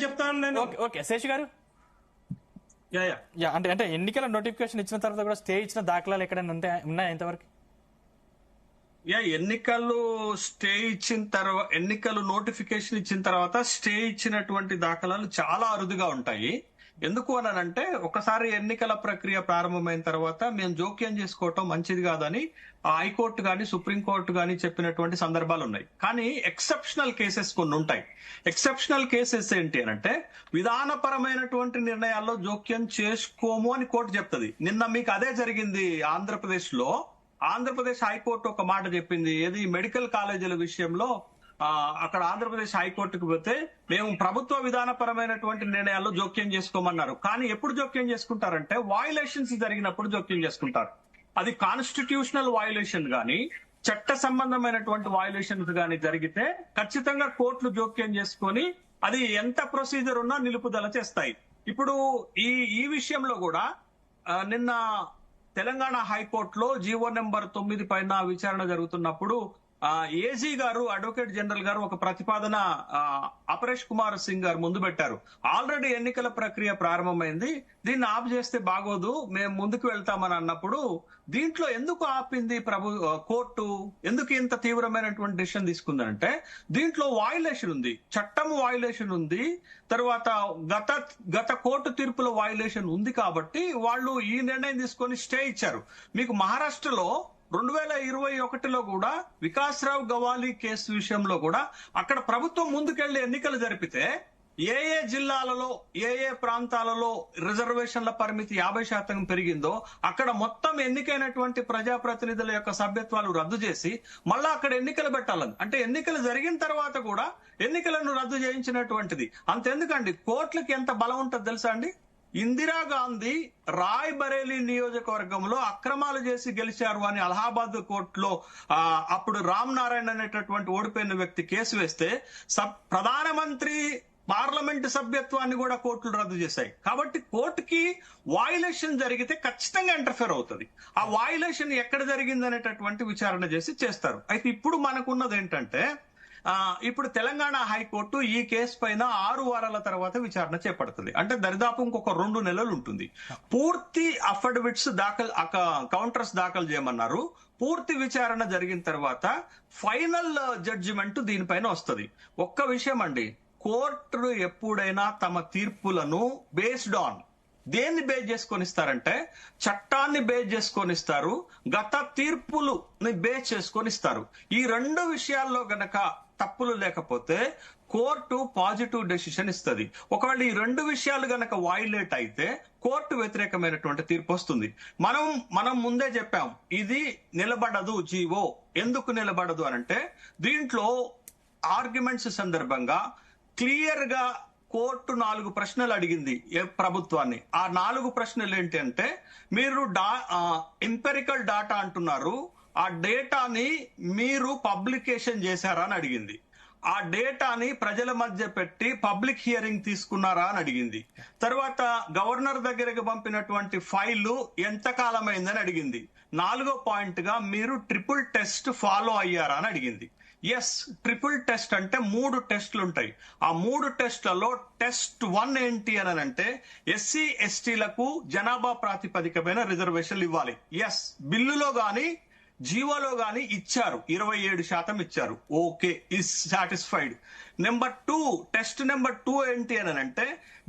చెప్తాను నేను. ఓకే శేష్ గారు, యా యా యా అంటే అంటే ఎన్నికల నోటిఫికేషన్ ఇచ్చిన తర్వాత కూడా స్టే ఇచ్చిన దాఖలాలు ఎక్కడైనా ఉన్నాయా ఇంతవరకు? యా ఎన్నికలు స్టే ఇచ్చిన తర్వాత, ఎన్నికలు నోటిఫికేషన్ ఇచ్చిన తర్వాత స్టే ఇచ్చినటువంటి దాఖలాలు చాలా అరుదుగా ఉంటాయి. ఎందుకు అనంటే ఒకసారి ఎన్నికల ప్రక్రియ ప్రారంభమైన తర్వాత మేము జోక్యం చేసుకోవటం మంచిది కాదని హైకోర్టు గాని సుప్రీంకోర్టు గాని చెప్పినటువంటి సందర్భాలు ఉన్నాయి. కానీ ఎక్సెప్షనల్ కేసెస్ కొన్ని ఉంటాయి. ఎక్సెప్షనల్ కేసెస్ ఏంటి అనంటే విధానపరమైనటువంటి నిర్ణయాల్లో జోక్యం చేసుకోము అని కోర్టు చెప్తుంది. నిన్న మీకు అదే జరిగింది ఆంధ్రప్రదేశ్ లో. ఆంధ్రప్రదేశ్ హైకోర్టు ఒక మాట చెప్పింది, ఏది మెడికల్ కాలేజీల విషయంలో. అక్కడ ఆంధ్రప్రదేశ్ హైకోర్టుకు పోతే మేము ప్రభుత్వ విధానపరమైనటువంటి నిర్ణయాల్లో జోక్యం చేసుకోమన్నారు. కానీ ఎప్పుడు జోక్యం చేసుకుంటారంటే వయలేషన్స్ జరిగినప్పుడు జోక్యం చేసుకుంటారు. అది కాన్స్టిట్యూషనల్ వయలేషన్ గాని చట్ట సంబంధమైనటువంటి వయలేషన్స్ గాని జరిగితే ఖచ్చితంగా కోర్టులు జోక్యం చేసుకొని అది ఎంత ప్రొసీజర్ ఉన్నా నిలుపుదల చేస్తాయి. ఇప్పుడు ఈ విషయంలో కూడా నిన్న తెలంగాణ హైకోర్టులో జీవో నెంబర్ 9 పైన విచారణ జరుగుతున్నప్పుడు ఏజీ గారు, అడ్వకేట్ జనరల్ గారు ఒక ప్రతిపాదన అపరేష్ కుమార్ సింగ్ గారు ముందు పెట్టారు. ఆల్రెడీ ఎన్నికల ప్రక్రియ ప్రారంభమైంది, దీన్ని ఆఫ్ చేస్తే బాగోదు, మేము ముందుకు వెళ్తామని అన్నప్పుడు దీంట్లో ఎందుకు ఆపింది కోర్టు, ఎందుకు ఇంత తీవ్రమైనటువంటి డిసిషన్ తీసుకుందంటే దీంట్లో వయలేషన్ ఉంది, చట్టం వయలేషన్ ఉంది, తర్వాత గత కోర్టు తీర్పుల వయలేషన్ ఉంది. కాబట్టి వాళ్ళు ఈ నిర్ణయం తీసుకొని స్టే ఇచ్చారు. మీకు మహారాష్ట్రలో 2021లో కూడా వికాస్ రావు గవాలి కేసు విషయంలో కూడా అక్కడ ప్రభుత్వం ముందుకెళ్లి ఎన్నికలు జరిపితే ఏ జిల్లాలలో ఏ ప్రాంతాలలో రిజర్వేషన్ల పరిమితి 50% పెరిగిందో అక్కడ మొత్తం ఎన్నికైనటువంటి ప్రజాప్రతినిధుల యొక్క సభ్యత్వాలు రద్దు చేసి మళ్ళా అక్కడ ఎన్నికలు పెట్టాలని, అంటే ఎన్నికలు జరిగిన తర్వాత కూడా ఎన్నికలను రద్దు చేయించినటువంటిది. అంతెందుకండి, కోర్టులకి ఎంత బలం ఉంటుందో తెలుసా అండి? ఇందిరాగాంధీ రాయ్ బరేలీ నియోజకవర్గంలో అక్రమాలు చేసి గెలిచారు అని అలహాబాద్ కోర్టులో అప్పుడు రామ్ నారాయణ అనేటటువంటి ఓడిపోయిన వ్యక్తి కేసు వేస్తే ప్రధానమంత్రి పార్లమెంట్ సభ్యత్వాన్ని కూడా కోర్టులు రద్దు చేశాయి. కాబట్టి కోర్టుకి వయలేషన్ జరిగితే ఖచ్చితంగా ఇంటర్ఫేర్ అవుతుంది. ఆ వయలేషన్ ఎక్కడ జరిగింది అనేటటువంటి విచారణ చేస్తారు. అయితే ఇప్పుడు మనకున్నది ఏంటంటే ఇప్పుడు తెలంగాణ హైకోర్టు ఈ కేసు పైన 6 వారాల తర్వాత విచారణ చేపడుతుంది. అంటే దరిదాపు ఇంకొక 2 నెలలు ఉంటుంది. పూర్తి అఫిడవిట్స్ కౌంటర్స్ దాఖలు చేయమన్నారు. పూర్తి విచారణ జరిగిన తర్వాత ఫైనల్ జడ్జిమెంట్ దీనిపైన వస్తుంది. ఒక్క విషయం అండి, కోర్టులు ఎప్పుడైనా తమ తీర్పులను బేస్డ్ ఆన్ దేన్ని బేస్ చేసుకొని ఇస్తారంటే చట్టాన్ని బేస్ చేసుకొని ఇస్తారు, గత తీర్పులని బేస్ చేసుకొని ఇస్తారు. ఈ 2 విషయాల్లో గనక తప్పులు లేకపోతే కోర్టు పాజిటివ్ డెసిషన్ ఇస్తుంది. ఒకవేళ ఈ 2 విషయాలు గనక వైలేట్ అయితే కోర్టు వ్యతిరేకమైనటువంటి తీర్పు వస్తుంది. మనం ముందే చెప్పాం, ఇది నిలబడదు జీవో. ఎందుకు నిలబడదు అనంటే దీంట్లో ఆర్గ్యుమెంట్స్ సందర్భంగా క్లియర్ గా కోర్టు 4 ప్రశ్నలు అడిగింది ప్రభుత్వాన్ని. ఆ 4 ప్రశ్నలు ఏంటి అంటే, మీరు ఎంపెరికల్ డాటా అంటున్నారు, ఆ డేటాని మీరు పబ్లికేషన్ చేశారా అని అడిగింది. ఆ డేటాని ప్రజల మధ్య పెట్టి పబ్లిక్ హియరింగ్ తీసుకున్నారా అని అడిగింది. తర్వాత గవర్నర్ దగ్గరకు పంపినటువంటి ఫైలు ఎంతకాలం అయిందని అడిగింది. 4వ పాయింట్ గా మీరు ట్రిపుల్ టెస్ట్ ఫాలో అయ్యారా అని అడిగింది. ఎస్, ట్రిపుల్ టెస్ట్ అంటే 3 టెస్టులు ఉంటాయి. ఆ 3 టెస్టులలో టెస్ట్ 1 ఏంటి అని అంటే ఎస్సీ ఎస్టీలకు జనాభా ప్రాతిపదికమైన రిజర్వేషన్లు ఇవ్వాలి. ఎస్, బిల్లులో గాని జీవోలో గాని ఇచ్చారు, 27% ఇచ్చారు. Okay, is satisfied. Test number 2 ఏంటి అని అంటే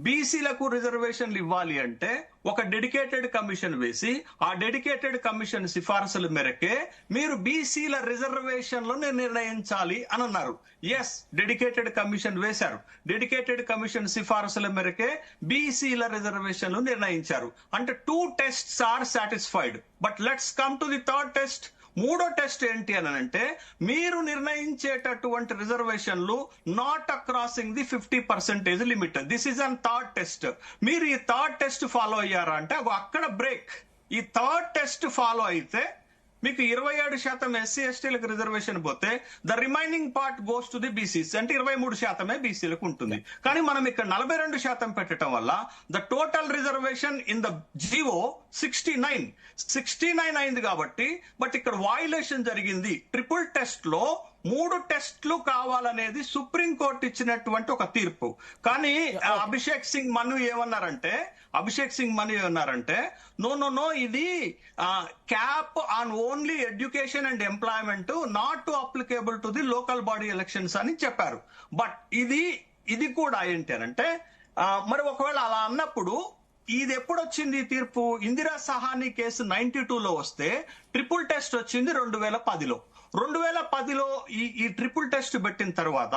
బీసీలకు రిజర్వేషన్లు ఇవ్వాలి అంటే ఒక డెడికేటెడ్ కమిషన్ వేసి ఆ డెడికేటెడ్ కమిషన్ సిఫారసుల మేరకే మీరు బీసీల రిజర్వేషన్లను నిర్ణయించాలి అని అన్నారు. ఎస్, డెడికేటెడ్ కమిషన్ వేశారు. డెడికేటెడ్ కమిషన్ సిఫారసుల మేరకే బీసీల రిజర్వేషన్లు నిర్ణయించారు. అంటే 2 tests are satisfied. But let's come to the 3rd test. 3వ టెస్ట్ ఏంటి అని అంటే మీరు నిర్ణయించేటటువంటి రిజర్వేషన్లు not acrossing the 50% limit. This is an 3rd test. మీరు ఈ 3rd టెస్ట్ ఫాలో అయ్యారా అంటే అక్కడ బ్రేక్. ఈ 3rd టెస్ట్ ఫాలో అయితే మీకు 27% ఎస్సీ ఎస్టీలకు రిజర్వేషన్ పోతే the remaining part goes to the BCs, అంటే 23% బీసీలకు ఉంటుంది. కానీ మనం ఇక్కడ 42% పెట్టడం వల్ల the total reservation in the GO 69 అయింది. కాబట్టి బట్ ఇక్కడ వయలేషన్ జరిగింది. ట్రిపుల్ టెస్ట్ లో 3 టెస్ట్లు కావాలనేది సుప్రీంకోర్టు ఇచ్చినటువంటి ఒక తీర్పు. కానీ అభిషేక్ సింగ్ మను ఏమన్నారంటే నో ఇది cap on only education and employment, not to applicable to the local body elections అని చెప్పారు. బట్ ఇది కూడా ఏంటి అనంటే మరి ఒకవేళ అలా అన్నప్పుడు ఇది ఎప్పుడు వచ్చింది తీర్పు? ఇందిరా సహాని కేసు 92లో వస్తే ట్రిపుల్ టెస్ట్ వచ్చింది 2010లో. 2010లో ఈ ట్రిపుల్ టెస్ట్ పెట్టిన తర్వాత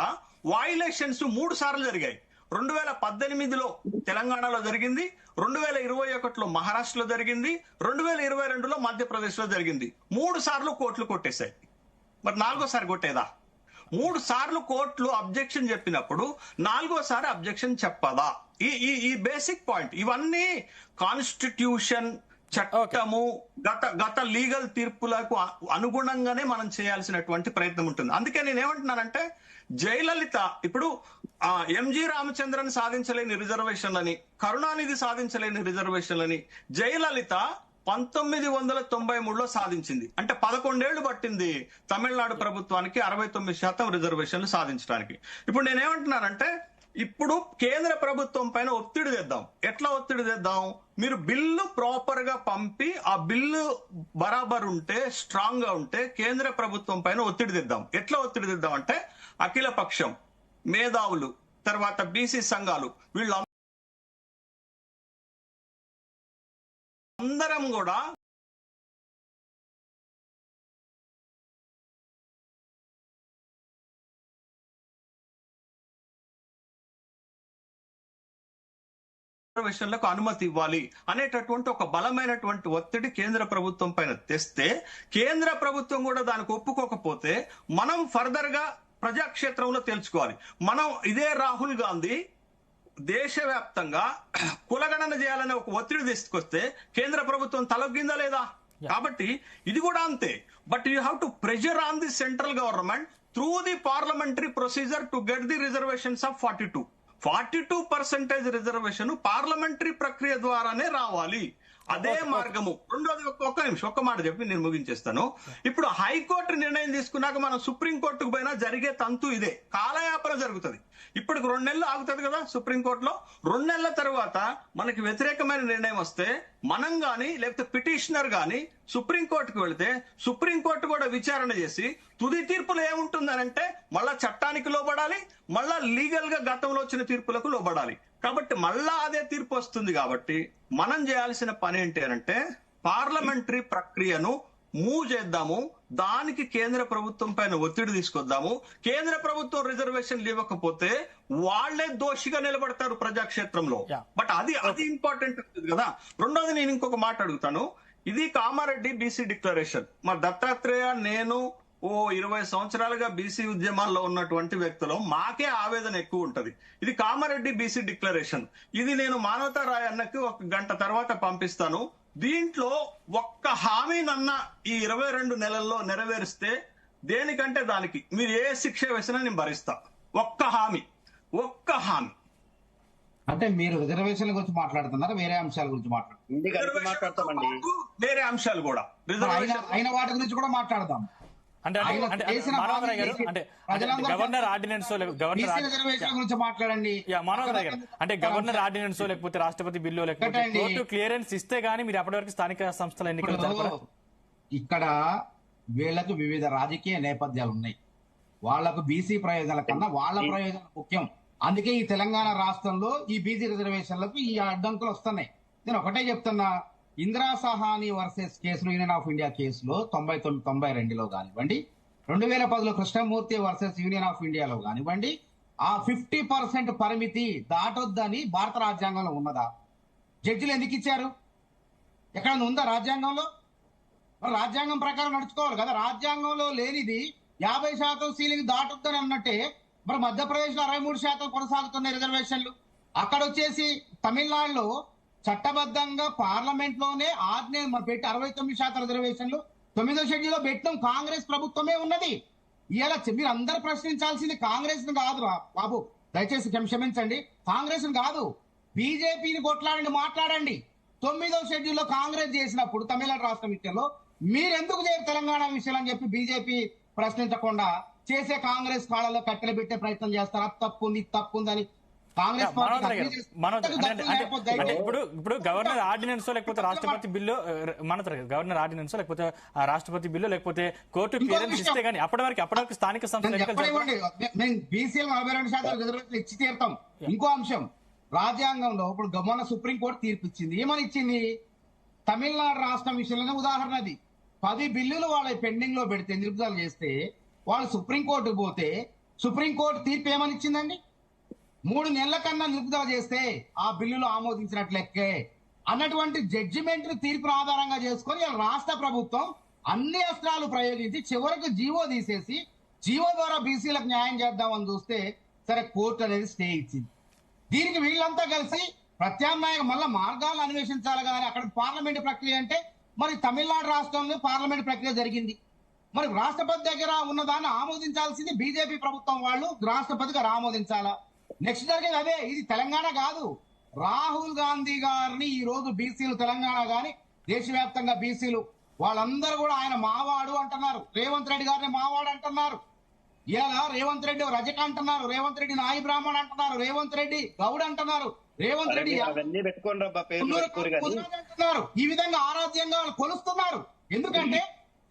వయలేషన్స్ 3 సార్లు జరిగాయి. 2018లో తెలంగాణలో జరిగింది, 2021లో మహారాష్ట్రలో జరిగింది, 2022లో మధ్యప్రదేశ్ లో జరిగింది. 3 సార్లు కోర్టులు కొట్టేశాయి. మరి 4వసారి కొట్టేదా? 3 సార్లు కోర్టులు అబ్జెక్షన్ చెప్పినప్పుడు 4వసారి అబ్జెక్షన్ చెప్పదా? ఈ బేసిక్ పాయింట్. ఇవన్నీ కాన్స్టిట్యూషన్, చట్టము, గత లీగల్ తీర్పులకు అనుగుణంగానే మనం చేయాల్సినటువంటి ప్రయత్నం ఉంటుంది. అందుకే నేనేమంటున్నానంటే జయలలిత ఇప్పుడు ఎంజి రామచంద్రన్ సాధించలేని రిజర్వేషన్లని, కరుణానిధి సాధించలేని రిజర్వేషన్లని జయలలిత 1993లో సాధించింది. అంటే 11 ఏళ్లు పట్టింది తమిళనాడు ప్రభుత్వానికి 69% రిజర్వేషన్లు సాధించడానికి. ఇప్పుడు నేనేమంటున్నానంటే ఇప్పుడు కేంద్ర ప్రభుత్వం పైన ఒత్తిడి తెద్దాం. ఎట్లా ఒత్తిడి తెద్దాం? మీరు బిల్లు ప్రాపర్ గా పంపి ఆ బిల్లు బరాబర్ ఉంటే, స్ట్రాంగ్ గా ఉంటే కేంద్ర ప్రభుత్వం పైన ఒత్తిడి తెద్దాం. ఎట్లా ఒత్తిడి తెద్దాం అంటే అఖిల పక్షం, మేధావులు, తర్వాత బీసీ సంఘాలు, వీళ్ళందరం కూడా రిజర్వేషన్లకు అనుమతి ఇవ్వాలి అనేటటువంటి ఒక బలమైనటువంటి ఒత్తిడి కేంద్ర ప్రభుత్వం పైన తెస్తే, కేంద్ర ప్రభుత్వం కూడా దానికి ఒప్పుకోకపోతే మనం ఫర్దర్ గా ప్రజాక్షేత్రంలో తెలుసుకోవాలి. మనం ఇదే రాహుల్ గాంధీ దేశవ్యాప్తంగా కులగణన చేయాలనే ఒక ఒత్తిడి తీసుకొస్తే కేంద్ర ప్రభుత్వం తలొగ్గిందా లేదా? కాబట్టి ఇది కూడా అంతే. But you have to pressure on the central government through the parliamentary procedure to get the reservations of 42% reservation parliamentary ప్రక్రియ ద్వారానే రావాలి. అదే మార్గము. రెండోది ఒక్క మాట చెప్పి నేను ముగించేస్తాను. ఇప్పుడు హైకోర్టు నిర్ణయం తీసుకున్నాక మనం సుప్రీంకోర్టుకు పోయినా జరిగే తంతు ఇదే, కాలయాపన జరుగుతుంది. ఇప్పటికి 2 నెలలు ఆగుతుంది కదా సుప్రీంకోర్టులో. 2 నెలల తర్వాత మనకి వ్యతిరేకమైన నిర్ణయం వస్తే మనం గాని లేకపోతే పిటిషనర్ గాని సుప్రీంకోర్టుకు వెళితే సుప్రీంకోర్టు కూడా విచారణ చేసి తుది తీర్పులు ఏముంటుందనంటే మళ్ళా చట్టానికి లోబడాలి, మళ్ళా లీగల్ గా గతంలో వచ్చిన తీర్పులకు లోబడాలి. కాబట్టి మళ్ళా అదే తీర్పు వస్తుంది. కాబట్టి మనం చేయాల్సిన పని ఏంటి అంటే పార్లమెంటరీ ప్రక్రియను మూవ్ చేద్దాము, దానికి కేంద్ర ప్రభుత్వం పైన ఒత్తిడి తీసుకొద్దాము. కేంద్ర ప్రభుత్వం రిజర్వేషన్లు ఇవ్వకపోతే వాళ్లే దోషిగా నిలబడతారు ప్రజాక్షేత్రంలో. బట్ అది ఇంపార్టెంట్ కదా. రెండోది నేను ఇంకొక మాట అడుగుతాను. ఇది కామారెడ్డి బీసీ డిక్లరేషన్. మా దత్తాత్రేయ, నేను 20 సంవత్సరాలుగా బీసీ ఉద్యమాల్లో ఉన్నటువంటి వ్యక్తులు మాకే ఆవేదన ఎక్కువ ఉంటది. ఇది కామారెడ్డి బీసీ డిక్లరేషన్. ఇది నేను మానవతా రాయ్ అన్నకి 1 గంట తర్వాత పంపిస్తాను. దీంట్లో ఒక్క హామీనన్నా ఈ 22 నెలల్లో నెరవేరిస్తే దేనికంటే దానికి మీరు ఏ శిక్ష వేసినా నేను భరిస్తా. ఒక్క హామీ. అంటే మీరు రిజర్వేషన్ల గురించి మాట్లాడుతున్నారా, వేరే అంశాల గురించి మాట్లాడతామండి? వేరే అంశాలు కూడా అయిన వాటి గురించి కూడా మాట్లాడదాం. అంటే గవర్నర్ ఆర్డినెన్స్ గురించి మాట్లాడండి. మనోహర్ గారు, అంటే గవర్నర్ ఆర్డినెన్స్ లేకపోతే రాష్ట్రపతి బిల్లు లేకపోతే కోర్టు క్లియరెన్స్ ఇస్తే గానీ మీరు అప్పటి వరకు స్థానిక సంస్థల ఎన్నికలు జరపరా? ఇక్కడ వీళ్లకు వివిధ రాజకీయ నేపథ్యాలు ఉన్నాయి. వాళ్లకు బీసీ ప్రయోజనాల కన్నా వాళ్ళ ప్రయోజనాలు ముఖ్యం. అందుకే ఈ తెలంగాణ రాష్ట్రంలో ఈ బీసీ రిజర్వేషన్లకు ఈ అడ్డంకులు వస్తున్నాయి. నేను ఒకటే చెప్తున్నా, ఇందిరా సహాని వర్సెస్ కేసులు, యూనియన్ ఆఫ్ ఇండియా కేసులో 99-92లో కానివ్వండి, 2010లో కృష్ణమూర్తి వర్సెస్ యూనియన్ ఆఫ్ ఇండియాలో కానివ్వండి, ఆ 50% పరిమితి దాటొద్దని భారత రాజ్యాంగంలో ఉన్నదా? జడ్జిలు ఎందుకు ఇచ్చారు? ఎక్కడ ఉందా రాజ్యాంగంలో? మరి రాజ్యాంగం ప్రకారం నడుచుకోవాలి కదా. రాజ్యాంగంలో లేనిది 50% సీలింగ్ దాటొద్దని అన్నట్టే మరి మధ్యప్రదేశ్ లో 63% కొనసాగుతున్నాయి రిజర్వేషన్లు. అక్కడ వచ్చేసి తమిళనాడులో చట్టబద్ధంగా పార్లమెంట్ లోనే ఆజ్ఞ పెట్టి 69% రిజర్వేషన్లు 9వ షెడ్యూల్లో పెట్టడం కాంగ్రెస్ ప్రభుత్వమే ఉన్నది. ఇలా మీరు అందరు ప్రశ్నించాల్సింది కాంగ్రెస్ ను కాదు బాబు, దయచేసి క్షమించండి. కాంగ్రెస్ ను కాదు, బీజేపీని కొట్లాడండి, మాట్లాడండి. 9వ షెడ్యూల్లో కాంగ్రెస్ చేసినప్పుడు తమిళనాడు రాష్ట్రం విషయంలో మీరెందుకు చేయరు తెలంగాణ విషయాలు అని చెప్పి బీజేపీ ప్రశ్నించకుండా చేసే కాంగ్రెస్ కాళ్ళలో కట్టెలు పెట్టే ప్రయత్నం చేస్తారు. అది తప్పుంది ఇది తప్పుందని కాంగ్రెస్ పార్టీ అంటే ఇప్పుడు గవర్నర్ ఆర్డినెన్స్ లేకపోతే రాష్ట్రపతి బిల్లు గవర్నర్ ఆర్డినెన్స్ లేకపోతే రాష్ట్రపతి బిల్లు లేకపోతే కోర్టు క్లియరెన్స్ ఇస్తే గానీ అప్పటి వరకు స్థానిక సంస్థల మేము బీసీలు 42% రిజర్వేషన్ ఇచ్చి తీరుతాం. ఇంకో అంశం, రాజ్యాంగంలో ఇప్పుడు మొన్న సుప్రీంకోర్టు తీర్పు ఇచ్చింది. ఏమని ఇచ్చింది? తమిళనాడు రాష్ట్రం విషయంలోనే ఉదాహరణ అది. 10 బిల్లులు వాళ్ళ పెండింగ్ లో పెడితే నిలుపుదల చేస్తే వాళ్ళు సుప్రీంకోర్టుకు పోతే సుప్రీంకోర్టు తీర్పు ఏమని ఇచ్చిందండి? 3 నెలల కన్నా నిలుపుదల చేస్తే ఆ బిల్లులు ఆమోదించినట్లెక్కే అన్నటువంటి జడ్జిమెంట్ తీర్పును ఆధారంగా చేసుకొని రాష్ట్ర ప్రభుత్వం అన్ని అస్త్రాలు ప్రయోగించి చివరికి జీవో తీసేసి జీవో ద్వారా బీసీలకు న్యాయం చేద్దామని చూస్తే సరే కోర్టు అనేది స్టే ఇచ్చింది. దీనికి వీళ్ళంతా కలిసి ప్రత్యామ్నాయ మళ్ళా మార్గాలను అన్వేషించాలి కానీ అక్కడ పార్లమెంట్ ప్రక్రియ అంటే మరి తమిళనాడు రాష్ట్రంలో పార్లమెంట్ ప్రక్రియ జరిగింది. మరి రాష్ట్రపతి దగ్గర ఉన్నదాన్ని ఆమోదించాల్సింది బీజేపీ ప్రభుత్వం వాళ్ళు రాష్ట్రపతి గారు ఆమోదించాలా? నెక్స్ట్ జరిగేది అదే. ఇది తెలంగాణ కాదు. రాహుల్ గాంధీ గారిని ఈ రోజు బీసీలు తెలంగాణ గాని దేశవ్యాప్తంగా బీసీలు వాళ్ళందరూ కూడా ఆయన మావాడు అంటున్నారు. రేవంత్ రెడ్డి గారిని మావాడు అంటున్నారు. ఇలా రేవంత్ రెడ్డి రజక అంటున్నారు, రేవంత్ రెడ్డి నాయి బ్రాహ్మణ్ అంటున్నారు, రేవంత్ రెడ్డి గౌడ్ అంటున్నారు, రేవంత్ రెడ్డి అంటున్నారు. ఈ విధంగా ఆరాధ్యంగా వాళ్ళు కొలుస్తున్నారు. ఎందుకంటే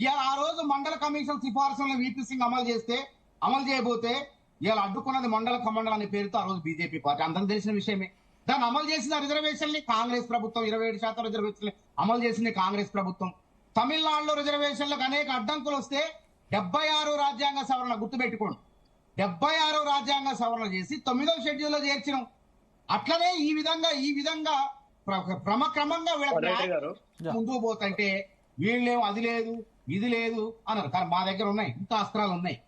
ఇవాళ ఆ రోజు మండల కమిషన్ సిఫార్సులను వీపీ సింగ్ అమలు చేయబోతే ఇవాళ అడ్డుకున్నది మండల కమండల్ అనే పేరుతో ఆ రోజు బీజేపీ పార్టీ అందరికి తెలిసిన విషయమే. దాన్ని అమలు చేసిన రిజర్వేషన్ ని కాంగ్రెస్ ప్రభుత్వం 27% రిజర్వేషన్ అమలు చేసింది కాంగ్రెస్ ప్రభుత్వం. తమిళనాడులో రిజర్వేషన్లకు అనేక అడ్డంకులు వస్తే 76 రాజ్యాంగ సవరణ గుర్తుపెట్టుకోండి. 76 రాజ్యాంగ సవరణ చేసి 9వ షెడ్యూల్లో చేర్చినాం. అట్లనే ఈ విధంగా క్రమక్రమంగా ముందుకు పోతుంటే వీళ్ళేమో అది లేదు ఇది లేదు అన్నారు. కానీ మా దగ్గర ఉన్నాయి ఇంకా అస్త్రాలు ఉన్నాయి.